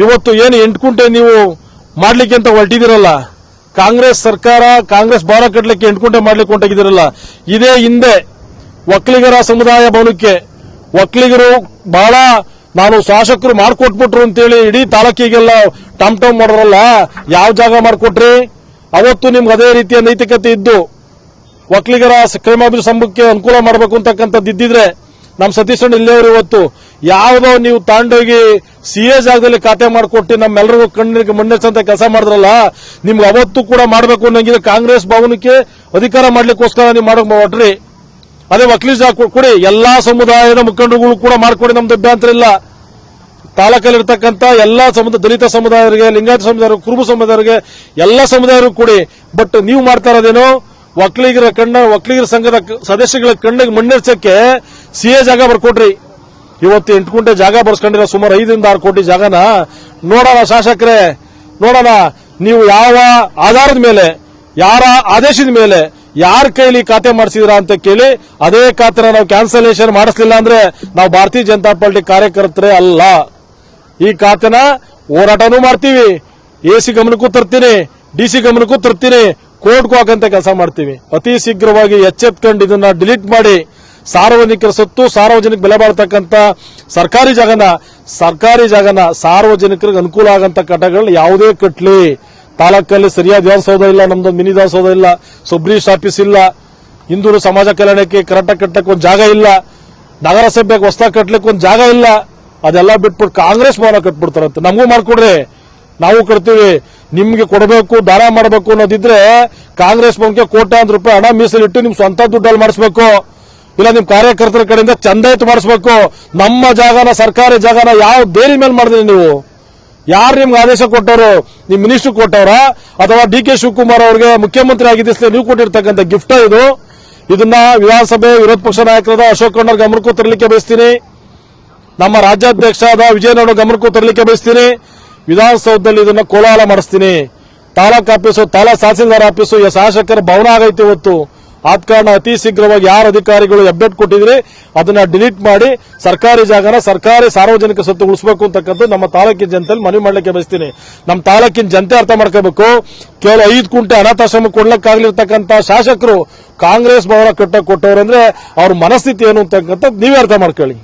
ಇವತ್ತು ಏನು 8 ಕುಂಟೆ ನೀವು ಮಾಡ್ಲಿಕ್ಕೆ ಅಂತ ಹೊರಟಿದಿರಲ್ಲ, ಕಾಂಗ್ರೆಸ್ ಸರ್ಕಾರ ಕಾಂಗ್ರೆಸ್ ಭವನ ಕಟ್ಟಲಿಕ್ಕೆ 8 ಕುಂಟೆ ಮಾಡ್ಲಿಕ್ಕೆ ಹೊಂಟಾಗಿದಿರಲ್ಲ. ಇದೇ ಹಿಂದೆ ಒಕ್ಕಲಿಗರ ಸಮುದಾಯ ಭವನಕ್ಕೆ ಒಕ್ಕಲಿಗರು ಬಹಳ ನಾನು ಶಾಸಕರು ಮಾಡ್ಕೊಟ್ಬಿಟ್ರು ಅಂತೇಳಿ ಇಡೀ ತಾಲೂಕಿಗೆಲ್ಲ ಟಮ್ ಮಾಡೋರಲ್ಲ, ಯಾವ ಜಾಗ ಮಾಡ್ಕೊಟ್ರಿ? ಅವತ್ತು ನಿಮ್ಗೆ ಅದೇ ರೀತಿಯ ನೈತಿಕತೆ ಇದ್ದು ಒಕ್ಕಲಿಗರ ಕ್ಷೇಮಾಭಿವೃದ್ಧಿ ಸಂಘಕ್ಕೆ ಅನುಕೂಲ ಮಾಡಬೇಕು ಅಂತಕ್ಕಂಥದ್ದು ಇದ್ದಿದ್ರೆ ನಮ್ಮ ಸತೀಶ್ ಅಣ್ಣ ಇಲ್ಲಿಯವರು ಇವತ್ತು ಯಾವುದೋ ನೀವು ತಾಂಡೋಗಿ ಸಿಎ ಜಾಗದಲ್ಲಿ ಖಾತೆ ಮಾಡಿಕೊಟ್ಟು ನಮ್ಮೆಲ್ಲರಿಗೂ ಕಣ್ಣಿಗೆ ಮಣ್ಣೆಚ್ಚಂತ ಕೆಲಸ ಮಾಡಿದ್ರಲ್ಲ, ನಿಮ್ಗೆ ಅವತ್ತು ಕೂಡ ಮಾಡಬೇಕು ಅನ್ನಂಗಿದ್ರೆ ಕಾಂಗ್ರೆಸ್ ಭವನಕ್ಕೆ ಅಧಿಕಾರ ಮಾಡ್ಲಿಕ್ಕೋಸ್ಕರ ನೀವು ಮಾಡಕ್ ಹೊಟ್ರಿ. ಅದೇ ಒಕ್ಕಲಿಗ ಜಾಗ ಕೊಡಿ, ಎಲ್ಲಾ ಸಮುದಾಯದ ಮುಖಂಡರುಗಳು ಕೂಡ ಮಾಡ್ಕೊಡಿ, ನಮ್ದು ಅಭ್ಯಂತರ ಇಲ್ಲ. ತಾಲೂಕಲ್ಲಿರ್ತಕ್ಕಂಥ ಎಲ್ಲಾ ದಲಿತ ಸಮುದಾಯರಿಗೆ, ಲಿಂಗಾಯತ ಸಮುದಾಯ, ಕುರುಬ ಸಮುದಾಯರಿಗೆ, ಎಲ್ಲಾ ಸಮುದಾಯರು ಕೊಡಿ. ಬಟ್ ನೀವು ಮಾಡ್ತಾ ಇರೋದೇನು, ಒಕ್ಕಲಿಗರ ಸಂಘದ ಸದಸ್ಯಗಳ ಕಣ್ಣಿಗೆ ಮಣ್ಣೆರ್ಚಕ್ಕೆ ಸಿಎ ಜಾಗ ಬರ್ಕೊಟ್ರಿ. ಇವತ್ತು 8 ಕುಂಟೆ ಜಾಗ ಬರ್ಸ್ಕೊಂಡಿರೋ ಸುಮಾರು 5 ರಿಂದ 6 ಕೋಟಿ ಜಾಗನ ನೋಡೋಣ ಶಾಸಕರೇ, ನೋಡೋಣ ನೀವು ಯಾವ ಆಧಾರದ ಮೇಲೆ, ಯಾರ ಆದೇಶದ ಮೇಲೆ, ಯಾರ ಕೈಲಿ ಖಾತೆ ಮಾಡಿಸಿದ್ರ ಅಂತ ಕೇಳಿ ಅದೇ ಖಾತೆನ ನಾವು ಕ್ಯಾನ್ಸಲೇಷನ್ ಮಾಡಿಸಲಿಲ್ಲ ಅಂದ್ರೆ ನಾವು ಭಾರತೀಯ ಜನತಾ ಪಾರ್ಟಿ ಕಾರ್ಯಕರ್ತರೇ ಅಲ್ಲ. ಈ ಖಾತೆನ ಹೋರಾಟನೂ ಮಾಡ್ತೀವಿ, ಎಸಿ ಗಮನಕ್ಕೂ ತರ್ತೀನಿ, ಡಿಸಿ ಗಮನಕ್ಕೂ ತರ್ತೀನಿ, ಕೋರ್ಟ್ಗೂ ಹಾಕಂತ ಕೆಲಸ ಮಾಡ್ತೀವಿ. ಅತಿ ಶೀಘ್ರವಾಗಿ ಎಚ್ಚೆತ್ಕೊಂಡು ಇದನ್ನ ಡಿಲೀಟ್ ಮಾಡಿ ಸಾರ್ವಜನಿಕರ ಸೊತ್ತು, ಸಾರ್ವಜನಿಕ ಬೆಲೆ ಬಾಳ್ತಕ್ಕಂಥ ಸರ್ಕಾರಿ ಜಾಗನ ಸಾರ್ವಜನಿಕರಿಗೆ ಅನುಕೂಲ ಆಗಂತ ಕಟ್ಟಡಗಳು ಯಾವುದೇ ಕಟ್ಲಿ. ತಾಲೂಕಲ್ಲಿ ಸರಿಯಾದ ವಿಧಾನಸೌಧ ಇಲ್ಲ, ನಮ್ದು ಮಿನಿ ವಿಧಾನಸೌಧ ಇಲ್ಲ, ಸಬ್ರಿಜಿಸ್ಟರ್ ಆಫೀಸ್ ಇಲ್ಲ, ಹಿಂದೂ ಸಮಾಜ ಕಲ್ಯಾಣಕ್ಕೆ ಕರೆಕ್ಟಾಗಿ ಕಟ್ಟಕ್ಕೆ ಒಂದು ಜಾಗ ಇಲ್ಲ, ನಗರಸಭೆಗೆ ಹೊಸದಾಗಿ ಕಟ್ಟಲಿಕ್ಕೆ ಒಂದು ಜಾಗ ಇಲ್ಲ. ಅದೆಲ್ಲ ಬಿಟ್ಬಿಟ್ಟು ಕಾಂಗ್ರೆಸ್ ಭವನ ಕಟ್ಬಿಡ್ತಾರಂತೆ. ನಮಗೂ ಮಾಡ್ಕೊಡ್ರಿ, ನಾವು ಕಟ್ತೀವಿ. ನಿಮ್ಗೆ ಕೊಡಬೇಕು, ದಾನ ಮಾಡಬೇಕು ಅನ್ನೋದಿದ್ರೆ ಕಾಂಗ್ರೆಸ್ ಭವನಕ್ಕೆ ಕೋಟ್ಯಾಂತರ ರೂಪಾಯಿ ಹಣ ಮೀಸಲಿಟ್ಟು ನಿಮ್ ಸ್ವಂತ ದುಡ್ಡಲ್ಲಿ ಮಾಡಿಸ್ಬೇಕು, ಇಲ್ಲ ನಿಮ್ ಕಾರ್ಯಕರ್ತರ ಕಡೆಯಿಂದ ಚಂದಾಯಿತು ಮಾಡಿಸ್ಬೇಕು. ನಮ್ಮ ಜಾಗನ, ಸರ್ಕಾರಿ ಜಾಗನ ಯಾವ ಬೇರೆ ಮೇಲೆ ಮಾಡಿದ್ರಿ ನೀವು? ಯಾರು ನಿಮ್ಗೆ ಆದೇಶ ಕೊಟ್ಟವರು? ನಿಮ್ ಮಿನಿಸ್ಟರ್ ಕೊಟ್ಟವ್ರ ಅಥವಾ ಡಿ.ಕೆ. ಶಿವಕುಮಾರ್ ಅವ್ರಿಗೆ ಮುಖ್ಯಮಂತ್ರಿ ಆಗಿದ್ದ ನೀವು ಕೊಟ್ಟಿರ್ತಕ್ಕಂಥ ಗಿಫ್ಟ್ ಇದು? ಇದನ್ನ ವಿಧಾನಸಭೆ ವಿರೋಧ ಪಕ್ಷ ನಾಯಕರಾದ ಅಶೋಕ್ ಅಣ್ಣರ ಗಮನಕ್ಕೂ ತರಲಿಕ್ಕೆ ಬಯಸ್ತೀನಿ, ನಮ್ಮ ರಾಜ್ಯಾಧ್ಯಕ್ಷರಾದ ವಿಜಯನಗರ ಗಮನಕ್ಕೂ ತರಲಿಕ್ಕೆ ಬಯಸ್ತೀನಿ. ವಿಧಾನಸೌಧದಲ್ಲಿ ಇದನ್ನ ಕೋಲಾಹಲ ಮಾಡಿಸ್ತೀನಿ. ತಾಲೂಕ್ ಆಫೀಸು, ತಹಸೀಲ್ದಾರ್ ಆಫೀಸು, ಶಾಸಕರ ಭವನ ಆಗೈತೆ ಇವತ್ತು. ಆದ ಕಾರಣ ಅತಿ ಶೀಘ್ರವಾಗಿ ಯಾರ ಅಧಿಕಾರಿಗಳು ಅಪ್ಡೇಟ್ ಕೊಟ್ಟಿದ್ರಿ ಅದನ್ನ ಡಿಲೀಟ್ ಮಾಡಿ ಸರ್ಕಾರಿ ಜಾಗನ ಸರ್ಕಾರಿ ಸಾರ್ವಜನಿಕ ಸೊತ್ತು ಉಳಿಸಬೇಕು ಅಂತಕ್ಕಂಥ ನಮ್ಮ ತಾಲೂಕಿನ ಜನತೆಯಲ್ಲಿ ಮನವಿ ಮಾಡಲಿಕ್ಕೆ ಬಯಸ್ತೀನಿ. ನಮ್ಮ ತಾಲೂಕಿನ ಜನತೆ ಅರ್ಥ ಮಾಡ್ಕೋಬೇಕು. ಕೇವಲ 5 ಕುಂಟೆ ಅನಾಥಾಶ್ರಮ ಕೊಡ್ಲಿಕ್ಕಾಗ್ಲಿರ್ತಕ್ಕಂಥ ಶಾಸಕರು ಕಾಂಗ್ರೆಸ್ ಭವನ ಕೊಟ್ಟವ್ರಂದ್ರೆ ಅವ್ರ ಮನಸ್ಥಿತಿ ಏನು ಅಂತಕ್ಕಂಥ ನೀವೇ ಅರ್ಥ ಮಾಡ್ಕೊಳ್ಳಿ.